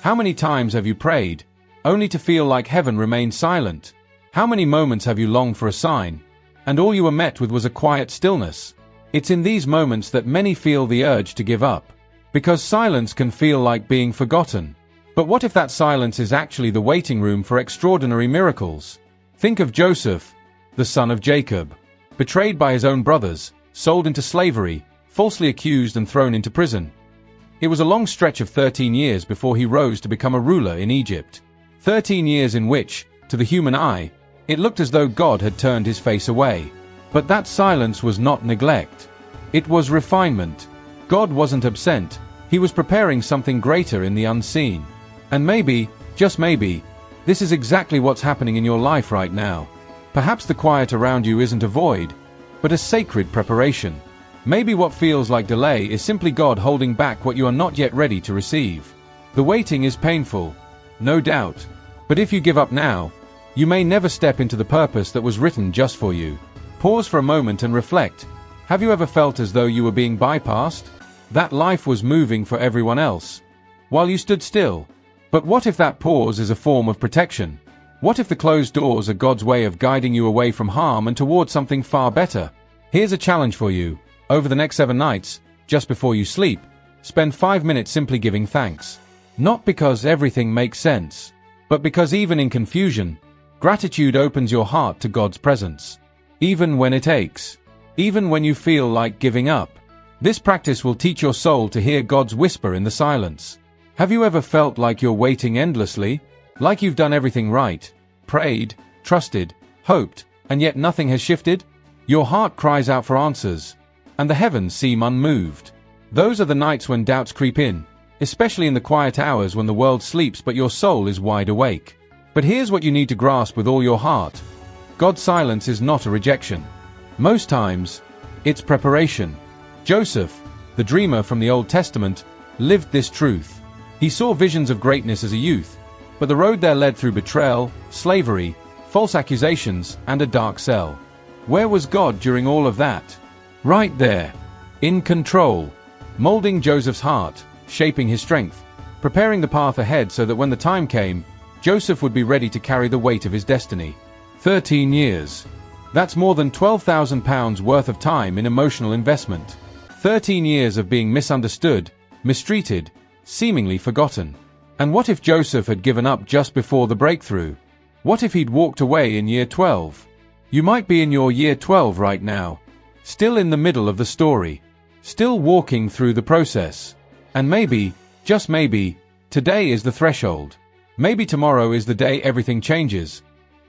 How many times have you prayed, only to feel like heaven remained silent? How many moments have you longed for a sign, and all you were met with was a quiet stillness? It's in these moments that many feel the urge to give up, because silence can feel like being forgotten. But what if that silence is actually the waiting room for extraordinary miracles? Think of Joseph, the son of Jacob, betrayed by his own brothers, sold into slavery, falsely accused and thrown into prison. It was a long stretch of 13 years before he rose to become a ruler in Egypt. 13 years in which, to the human eye, it looked as though God had turned his face away. But that silence was not neglect. It was refinement. God wasn't absent. He was preparing something greater in the unseen. And maybe, just maybe, this is exactly what's happening in your life right now. Perhaps the quiet around you isn't a void, but a sacred preparation. Maybe what feels like delay is simply God holding back what you are not yet ready to receive. The waiting is painful, no doubt. But if you give up now, you may never step into the purpose that was written just for you. Pause for a moment and reflect. Have you ever felt as though you were being bypassed? That life was moving for everyone else, while you stood still. But what if that pause is a form of protection? What if the closed doors are God's way of guiding you away from harm and towards something far better? Here's a challenge for you. Over the next 7 nights, just before you sleep, spend 5 minutes simply giving thanks. Not because everything makes sense, but because even in confusion, gratitude opens your heart to God's presence. Even when it aches. Even when you feel like giving up. This practice will teach your soul to hear God's whisper in the silence. Have you ever felt like you're waiting endlessly? Like you've done everything right, prayed, trusted, hoped, and yet nothing has shifted? Your heart cries out for answers, and the heavens seem unmoved. Those are the nights when doubts creep in, especially in the quiet hours when the world sleeps but your soul is wide awake. But here's what you need to grasp with all your heart. God's silence is not a rejection. Most times, it's preparation. Joseph, the dreamer from the Old Testament, lived this truth. He saw visions of greatness as a youth, but the road there led through betrayal, slavery, false accusations, and a dark cell. Where was God during all of that? Right there, in control, molding Joseph's heart, shaping his strength, preparing the path ahead so that when the time came, Joseph would be ready to carry the weight of his destiny. 13 years. That's more than £12,000 worth of time in emotional investment. 13 years of being misunderstood, mistreated, seemingly forgotten. And what if Joseph had given up just before the breakthrough? What if he'd walked away in year 12? You might be in your year 12 right now, still in the middle of the story, still walking through the process. And maybe, just maybe, today is the threshold. Maybe tomorrow is the day everything changes.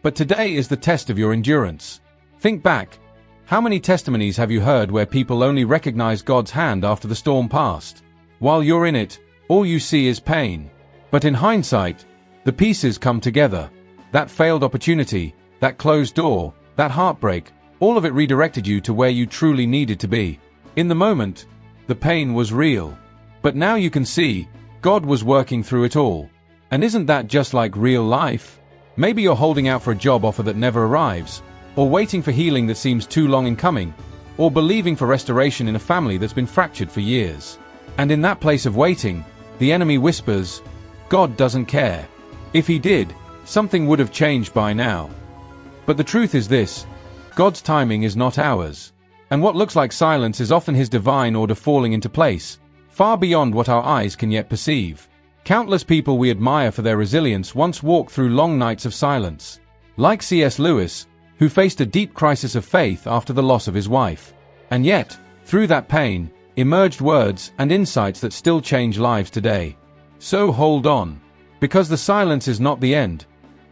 But today is the test of your endurance. Think back. How many testimonies have you heard where people only recognize God's hand after the storm passed? While you're in it, all you see is pain. But in hindsight, the pieces come together. That failed opportunity, that closed door, that heartbreak, all of it redirected you to where you truly needed to be. In the moment, the pain was real. But now you can see, God was working through it all. And isn't that just like real life? Maybe you're holding out for a job offer that never arrives, or waiting for healing that seems too long in coming, or believing for restoration in a family that's been fractured for years. And in that place of waiting, the enemy whispers, God doesn't care. If he did, something would have changed by now. But the truth is this, God's timing is not ours. And what looks like silence is often his divine order falling into place, far beyond what our eyes can yet perceive. Countless people we admire for their resilience once walked through long nights of silence. Like C.S. Lewis, who faced a deep crisis of faith after the loss of his wife. And yet, through that pain, emerged words and insights that still change lives today. So hold on, because the silence is not the end.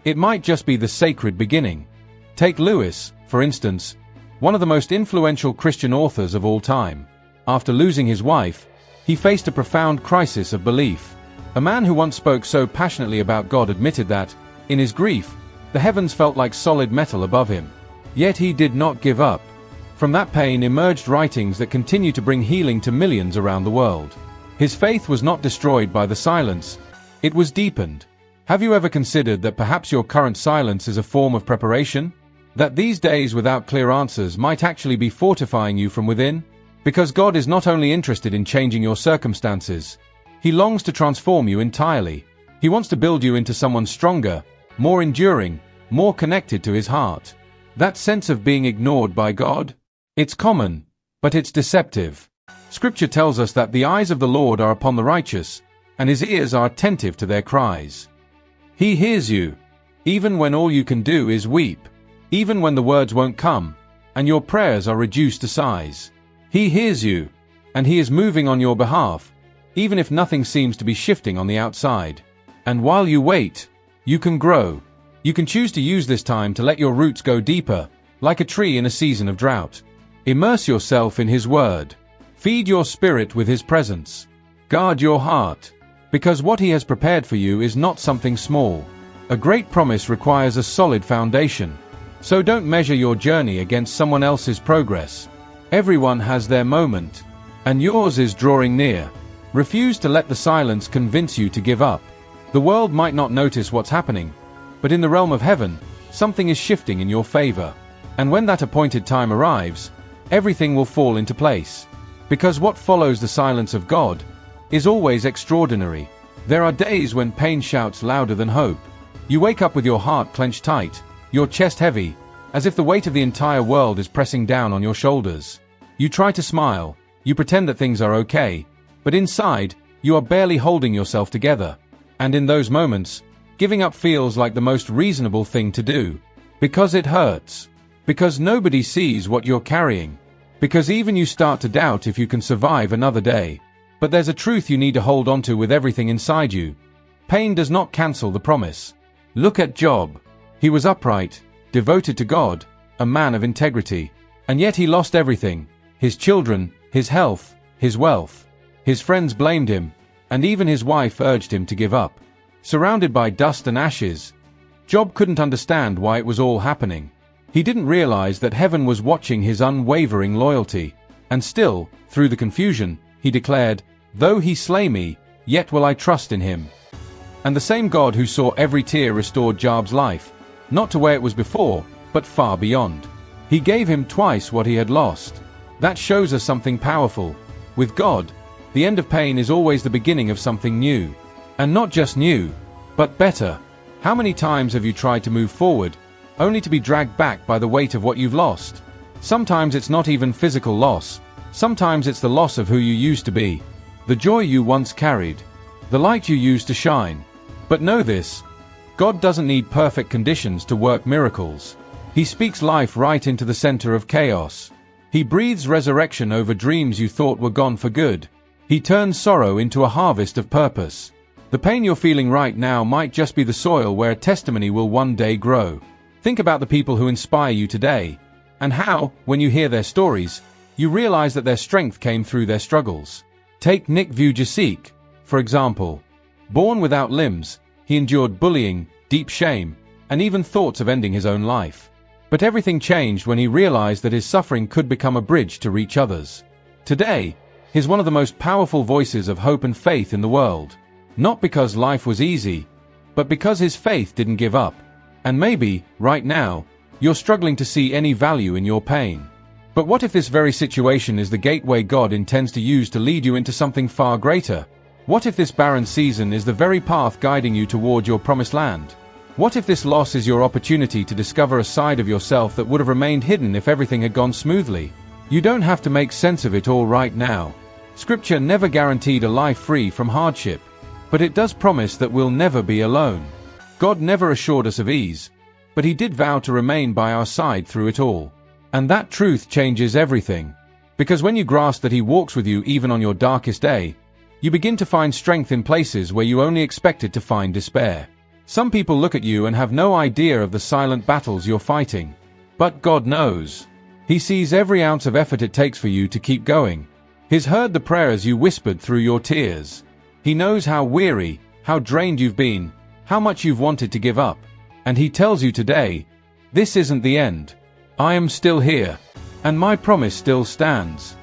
It might just be the sacred beginning. Take Lewis, for instance, one of the most influential Christian authors of all time. After losing his wife, he faced a profound crisis of belief. A man who once spoke so passionately about God admitted that, in his grief, the heavens felt like solid metal above him. Yet he did not give up. From that pain emerged writings that continue to bring healing to millions around the world. His faith was not destroyed by the silence, it was deepened. Have you ever considered that perhaps your current silence is a form of preparation? That these days without clear answers might actually be fortifying you from within? Because God is not only interested in changing your circumstances, he longs to transform you entirely. He wants to build you into someone stronger, more enduring, more connected to his heart. That sense of being ignored by God? It's common, but it's deceptive. Scripture tells us that the eyes of the Lord are upon the righteous, and his ears are attentive to their cries. He hears you, even when all you can do is weep, even when the words won't come, and your prayers are reduced to sighs. He hears you, and he is moving on your behalf, even if nothing seems to be shifting on the outside. And while you wait, you can grow. You can choose to use this time to let your roots go deeper, like a tree in a season of drought. Immerse yourself in his word. Feed your spirit with his presence. Guard your heart, because what he has prepared for you is not something small. A great promise requires a solid foundation. So don't measure your journey against someone else's progress. Everyone has their moment, and yours is drawing near. Refuse to let the silence convince you to give up. The world might not notice what's happening, but in the realm of heaven, something is shifting in your favor. And when that appointed time arrives, everything will fall into place. Because what follows the silence of God is always extraordinary. There are days when pain shouts louder than hope. You wake up with your heart clenched tight, your chest heavy, as if the weight of the entire world is pressing down on your shoulders. You try to smile, you pretend that things are okay, but inside, you are barely holding yourself together. And in those moments, giving up feels like the most reasonable thing to do. Because it hurts. Because nobody sees what you're carrying. Because even you start to doubt if you can survive another day. But there's a truth you need to hold onto with everything inside you. Pain does not cancel the promise. Look at Job. He was upright, devoted to God, a man of integrity. And yet he lost everything. His children, his health, his wealth. His friends blamed him, and even his wife urged him to give up. Surrounded by dust and ashes, Job couldn't understand why it was all happening. He didn't realize that heaven was watching his unwavering loyalty. And still, through the confusion, he declared, "Though he slay me, yet will I trust in him." And the same God who saw every tear restored Job's life, not to where it was before, but far beyond. He gave him twice what he had lost. That shows us something powerful. With God, the end of pain is always the beginning of something new. And not just new, but better. How many times have you tried to move forward, only to be dragged back by the weight of what you've lost? Sometimes it's not even physical loss. Sometimes it's the loss of who you used to be. The joy you once carried. The light you used to shine. But know this, God doesn't need perfect conditions to work miracles. He speaks life right into the center of chaos. He breathes resurrection over dreams you thought were gone for good. He turns sorrow into a harvest of purpose. The pain you're feeling right now might just be the soil where a testimony will one day grow. Think about the people who inspire you today, and how, when you hear their stories, you realize that their strength came through their struggles. Take Nick Vujicic, for example. Born without limbs, he endured bullying, deep shame, and even thoughts of ending his own life. But everything changed when he realized that his suffering could become a bridge to reach others. Today, he's one of the most powerful voices of hope and faith in the world. Not because life was easy, but because his faith didn't give up. And maybe, right now, you're struggling to see any value in your pain. But what if this very situation is the gateway God intends to use to lead you into something far greater? What if this barren season is the very path guiding you toward your promised land? What if this loss is your opportunity to discover a side of yourself that would have remained hidden if everything had gone smoothly? You don't have to make sense of it all right now. Scripture never guaranteed a life free from hardship. But it does promise that we'll never be alone. God never assured us of ease, but he did vow to remain by our side through it all. And that truth changes everything. Because when you grasp that he walks with you even on your darkest day, you begin to find strength in places where you only expected to find despair. Some people look at you and have no idea of the silent battles you're fighting. But God knows. He sees every ounce of effort it takes for you to keep going. He's heard the prayers you whispered through your tears. He knows how weary, how drained you've been, how much you've wanted to give up. And he tells you today, this isn't the end. I am still here, and my promise still stands.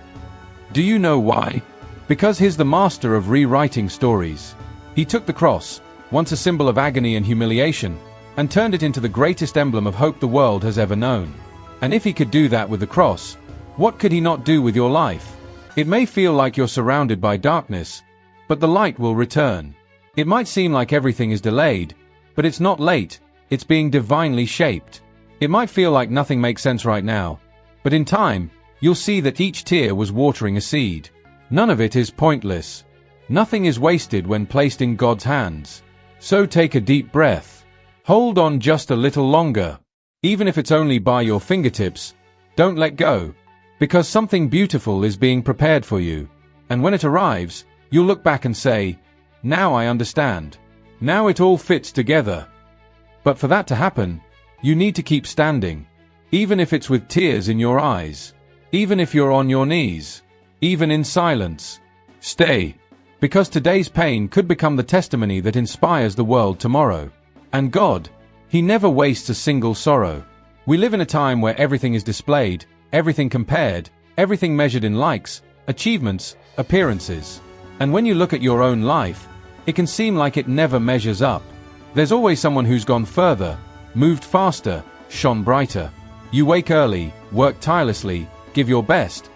Do you know why? Because he's the master of rewriting stories. He took the cross, once a symbol of agony and humiliation, and turned it into the greatest emblem of hope the world has ever known. And if he could do that with the cross, what could he not do with your life? It may feel like you're surrounded by darkness, but the light will return. It might seem like everything is delayed, but it's not late, it's being divinely shaped. It might feel like nothing makes sense right now, but in time, you'll see that each tear was watering a seed. None of it is pointless. Nothing is wasted when placed in God's hands. So take a deep breath. Hold on just a little longer. Even if it's only by your fingertips, don't let go, because something beautiful is being prepared for you. And when it arrives, you'll look back and say, "Now I understand. Now it all fits together." But for that to happen, you need to keep standing, even if it's with tears in your eyes, even if you're on your knees, even in silence. Stay, because today's pain could become the testimony that inspires the world tomorrow. And God, He never wastes a single sorrow. We live in a time where everything is displayed, everything compared, everything measured in likes, achievements, appearances. And when you look at your own life, it can seem like it never measures up. There's always someone who's gone further, moved faster, shone brighter. You wake early, work tirelessly, give your best.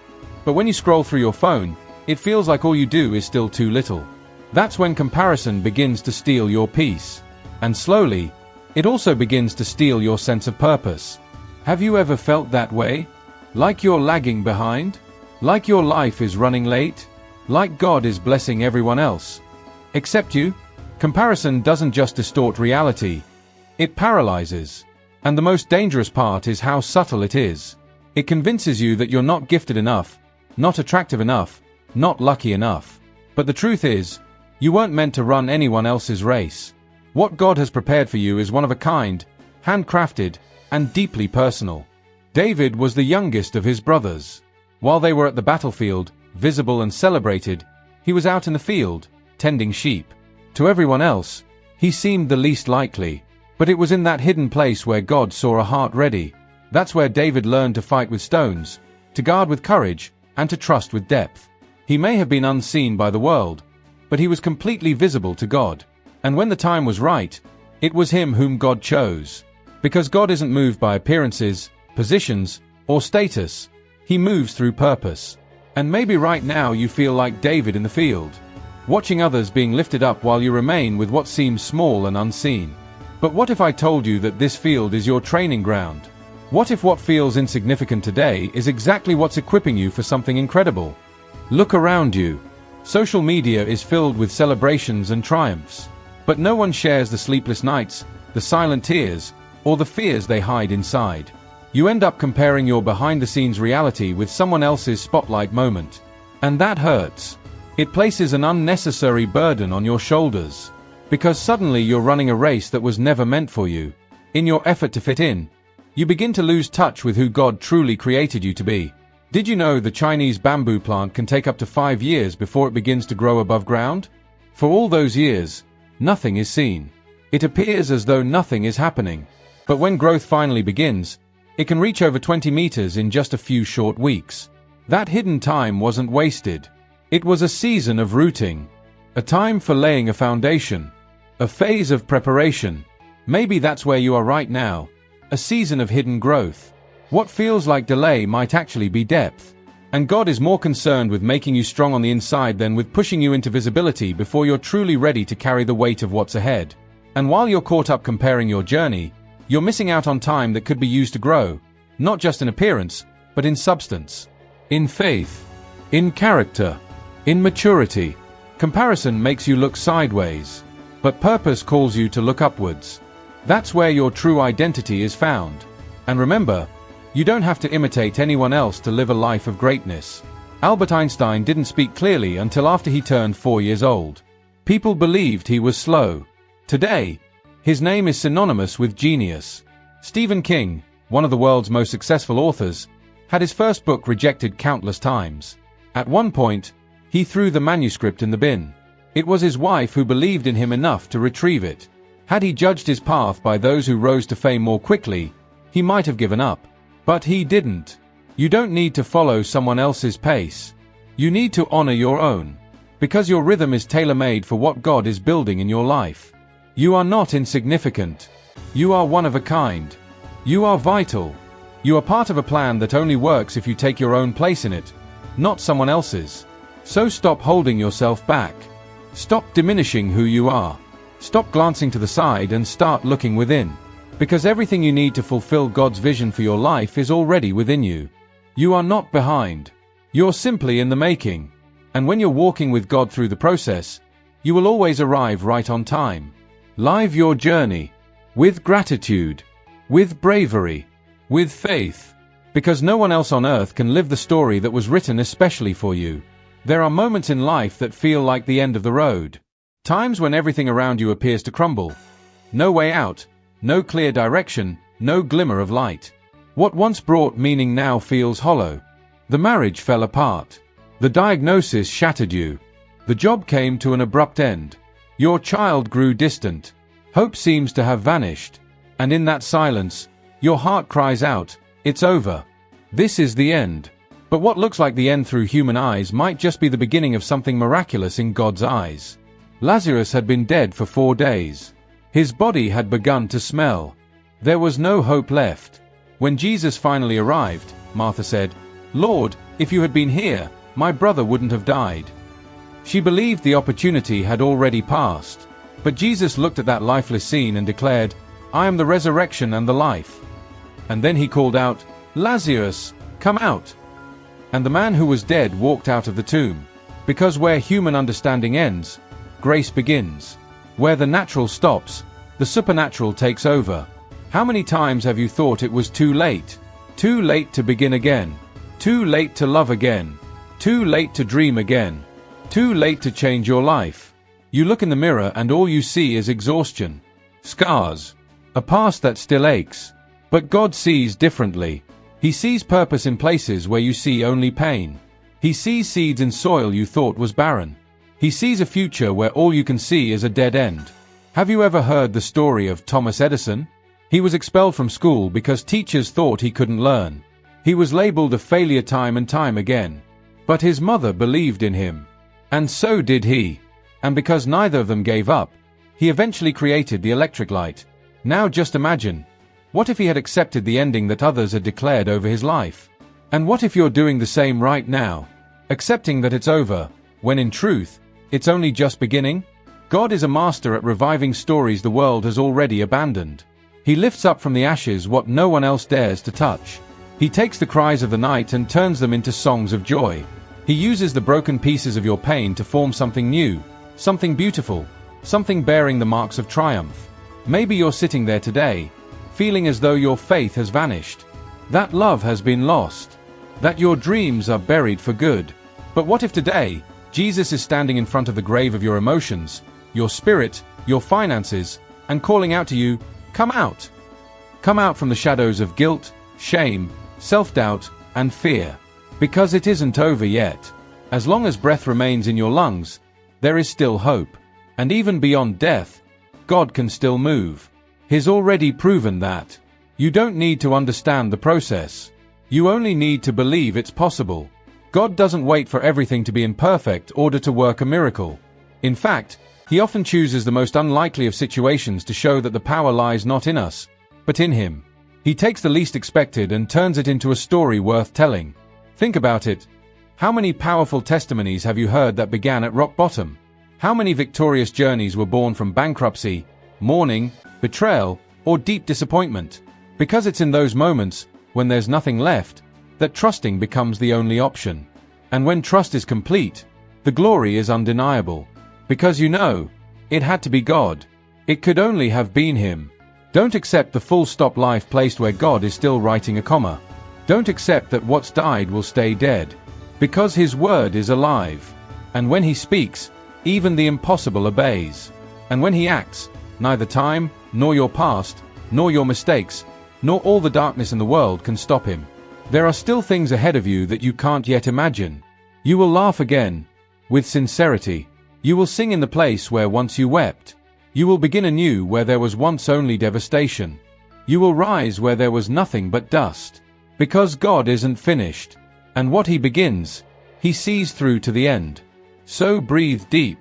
But when you scroll through your phone, it feels like all you do is still too little. That's when comparison begins to steal your peace. And slowly, it also begins to steal your sense of purpose. Have you ever felt that way? Like you're lagging behind? Like your life is running late? Like God is blessing everyone else except you? Comparison doesn't just distort reality, it paralyzes. And the most dangerous part is how subtle it is. It convinces you that you're not gifted enough, not attractive enough, not lucky enough. But the truth is, you weren't meant to run anyone else's race. What God has prepared for you is one of a kind, handcrafted, and deeply personal. David was the youngest of his brothers. While they were at the battlefield, visible and celebrated, he was out in the field, tending sheep. To everyone else, he seemed the least likely, but it was in that hidden place where God saw a heart ready. That's where David learned to fight with stones, to guard with courage, and to trust with depth. He may have been unseen by the world, but he was completely visible to God. And when the time was right, it was him whom God chose. Because God isn't moved by appearances, positions, or status. He moves through purpose. And maybe right now you feel like David in the field, watching others being lifted up while you remain with what seems small and unseen. But what if I told you that this field is your training ground? What if what feels insignificant today is exactly what's equipping you for something incredible? Look around you. Social media is filled with celebrations and triumphs. But no one shares the sleepless nights, the silent tears, or the fears they hide inside. You end up comparing your behind-the-scenes reality with someone else's spotlight moment. And that hurts. It places an unnecessary burden on your shoulders. Because suddenly you're running a race that was never meant for you. In your effort to fit in, you begin to lose touch with who God truly created you to be. Did you know the Chinese bamboo plant can take up to 5 years before it begins to grow above ground? For all those years, nothing is seen. It appears as though nothing is happening. But when growth finally begins, it can reach over 20 meters in just a few short weeks. That hidden time wasn't wasted. It was a season of rooting. A time for laying a foundation. A phase of preparation. Maybe that's where you are right now. A season of hidden growth. What feels like delay might actually be depth. And God is more concerned with making you strong on the inside than with pushing you into visibility before you're truly ready to carry the weight of what's ahead. And while you're caught up comparing your journey, you're missing out on time that could be used to grow, not just in appearance, but in substance, in faith, in character, in maturity. Comparison makes you look sideways, but purpose calls you to look upwards. That's where your true identity is found. And remember, you don't have to imitate anyone else to live a life of greatness. Albert Einstein didn't speak clearly until after he turned 4 years old. People believed he was slow. Today, his name is synonymous with genius. Stephen King, one of the world's most successful authors, had his first book rejected countless times. At one point, he threw the manuscript in the bin. It was his wife who believed in him enough to retrieve it. Had he judged his path by those who rose to fame more quickly, he might have given up. But he didn't. You don't need to follow someone else's pace. You need to honor your own. Because your rhythm is tailor-made for what God is building in your life. You are not insignificant. You are one of a kind. You are vital. You are part of a plan that only works if you take your own place in it, not someone else's. So stop holding yourself back. Stop diminishing who you are. Stop glancing to the side and start looking within. Because everything you need to fulfill God's vision for your life is already within you. You are not behind. You're simply in the making. And when you're walking with God through the process, you will always arrive right on time. Live your journey. With gratitude. With bravery. With faith. Because no one else on earth can live the story that was written especially for you. There are moments in life that feel like the end of the road. Times when everything around you appears to crumble. No way out, no clear direction, no glimmer of light. What once brought meaning now feels hollow. The marriage fell apart. The diagnosis shattered you. The job came to an abrupt end. Your child grew distant. Hope seems to have vanished. And in that silence, your heart cries out, "It's over. This is the end." But what looks like the end through human eyes might just be the beginning of something miraculous in God's eyes. Lazarus had been dead for 4 days. His body had begun to smell. There was no hope left. When Jesus finally arrived, Martha said, "Lord, if you had been here, my brother wouldn't have died." She believed the opportunity had already passed. But Jesus looked at that lifeless scene and declared, "I am the resurrection and the life." And then he called out, "Lazarus, come out." And the man who was dead walked out of the tomb. Because where human understanding ends, grace begins. Where the natural stops, the supernatural takes over. How many times have you thought it was too late? Too late to begin again. Too late to love again. Too late to dream again. Too late to change your life. You look in the mirror and all you see is exhaustion. Scars. A past that still aches. But God sees differently. He sees purpose in places where you see only pain. He sees seeds in soil you thought was barren. He sees a future where all you can see is a dead end. Have you ever heard the story of Thomas Edison? He was expelled from school because teachers thought he couldn't learn. He was labeled a failure time and time again. But his mother believed in him. And so did he. And because neither of them gave up, he eventually created the electric light. Now just imagine. What if he had accepted the ending that others had declared over his life? And what if you're doing the same right now? Accepting that it's over, when in truth, it's only just beginning? God is a master at reviving stories the world has already abandoned. He lifts up from the ashes what no one else dares to touch. He takes the cries of the night and turns them into songs of joy. He uses the broken pieces of your pain to form something new, something beautiful, something bearing the marks of triumph. Maybe you're sitting there today, feeling as though your faith has vanished, that love has been lost, that your dreams are buried for good. But what if today, Jesus is standing in front of the grave of your emotions, your spirit, your finances, and calling out to you, "Come out." Come out from the shadows of guilt, shame, self-doubt, and fear. Because it isn't over yet. As long as breath remains in your lungs, there is still hope. And even beyond death, God can still move. He's already proven that. You don't need to understand the process. You only need to believe it's possible. God doesn't wait for everything to be in perfect order to work a miracle. In fact, He often chooses the most unlikely of situations to show that the power lies not in us, but in Him. He takes the least expected and turns it into a story worth telling. Think about it. How many powerful testimonies have you heard that began at rock bottom? How many victorious journeys were born from bankruptcy, mourning, betrayal, or deep disappointment? Because it's in those moments, when there's nothing left, that trusting becomes the only option. And when trust is complete, the glory is undeniable. Because you know, it had to be God. It could only have been Him. Don't accept the full stop life placed where God is still writing a comma. Don't accept that what's died will stay dead. Because His word is alive. And when He speaks, even the impossible obeys. And when He acts, neither time, nor your past, nor your mistakes, nor all the darkness in the world can stop Him. There are still things ahead of you that you can't yet imagine. You will laugh again, with sincerity. You will sing in the place where once you wept. You will begin anew where there was once only devastation. You will rise where there was nothing but dust. Because God isn't finished. And what He begins, He sees through to the end. So breathe deep.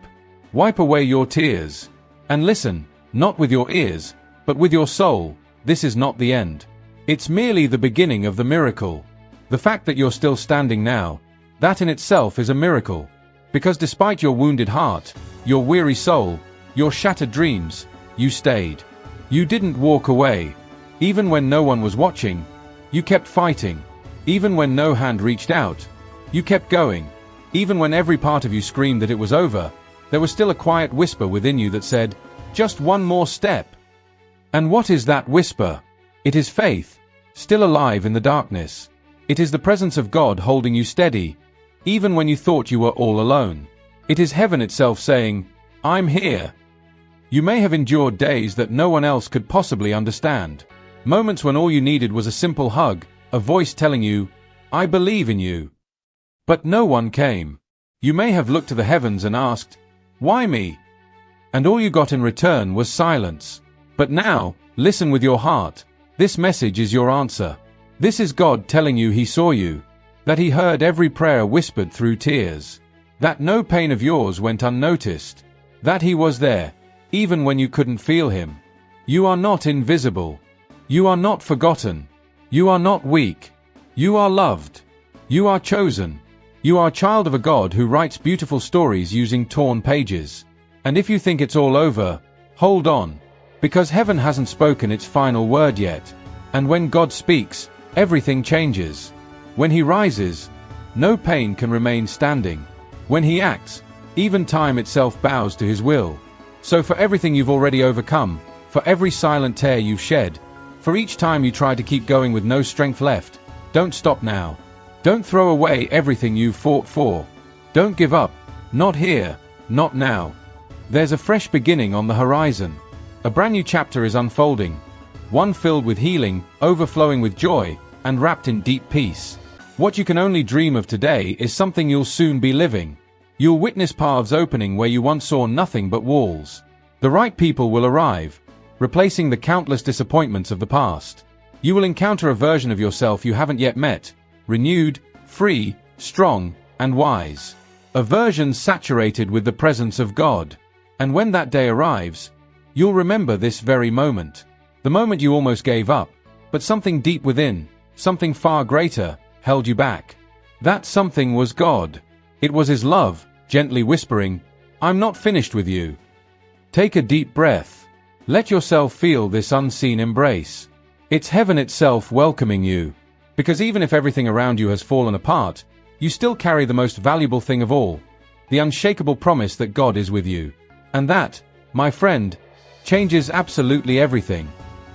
Wipe away your tears. And listen, not with your ears, but with your soul. This is not the end. It's merely the beginning of the miracle. The fact that you're still standing now, that in itself is a miracle. Because despite your wounded heart, your weary soul, your shattered dreams, you stayed. You didn't walk away. Even when no one was watching, you kept fighting. Even when no hand reached out, you kept going. Even when every part of you screamed that it was over, there was still a quiet whisper within you that said, just one more step. And what is that whisper? It is faith, still alive in the darkness. It is the presence of God holding you steady, even when you thought you were all alone. It is heaven itself saying, I'm here. You may have endured days that no one else could possibly understand. Moments when all you needed was a simple hug, a voice telling you, I believe in you. But no one came. You may have looked to the heavens and asked, why me? And all you got in return was silence. But now, listen with your heart. This message is your answer. This is God telling you He saw you, that He heard every prayer whispered through tears, that no pain of yours went unnoticed, that He was there, even when you couldn't feel Him. You are not invisible. You are not forgotten. You are not weak. You are loved. You are chosen. You are a child of a God who writes beautiful stories using torn pages. And if you think it's all over, hold on. Because heaven hasn't spoken its final word yet. And when God speaks, everything changes. When He rises, no pain can remain standing. When He acts, even time itself bows to His will. So for everything you've already overcome, for every silent tear you've shed, for each time you try to keep going with no strength left, don't stop now. Don't throw away everything you've fought for. Don't give up. Not here. Not now. There's a fresh beginning on the horizon. A brand new chapter is unfolding. One filled with healing, overflowing with joy, and wrapped in deep peace. What you can only dream of today is something you'll soon be living. You'll witness paths opening where you once saw nothing but walls. The right people will arrive, replacing the countless disappointments of the past. You will encounter a version of yourself you haven't yet met, renewed, free, strong, and wise. A version saturated with the presence of God. And when that day arrives, you'll remember this very moment. The moment you almost gave up, but something deep within, something far greater, held you back. That something was God. It was His love, gently whispering, I'm not finished with you. Take a deep breath. Let yourself feel this unseen embrace. It's heaven itself welcoming you. Because even if everything around you has fallen apart, you still carry the most valuable thing of all, the unshakable promise that God is with you. And that, my friend, changes absolutely everything.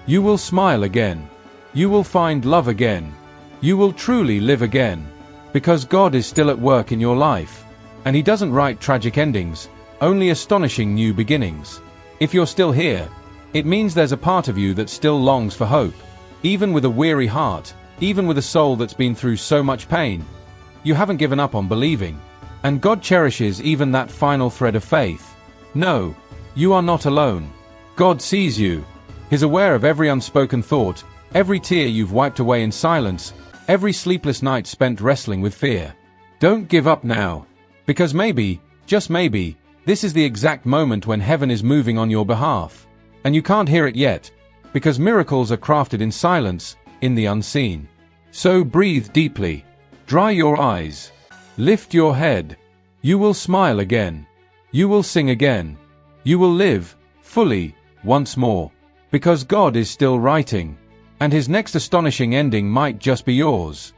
You will smile again. You will find love again. You will truly live again. Because God is still at work in your life. And He doesn't write tragic endings, only astonishing new beginnings. If you're still here, it means there's a part of you that still longs for hope. Even with a weary heart, even with a soul that's been through so much pain, you haven't given up on believing. And God cherishes even that final thread of faith. No, you are not alone. God sees you. He's aware of every unspoken thought, every tear you've wiped away in silence, every sleepless night spent wrestling with fear. Don't give up now. Because maybe, just maybe, this is the exact moment when heaven is moving on your behalf. And you can't hear it yet, because miracles are crafted in silence, in the unseen. So breathe deeply. Dry your eyes. Lift your head. You will smile again. You will sing again. You will live, fully, once more. Because God is still writing. And His next astonishing ending might just be yours.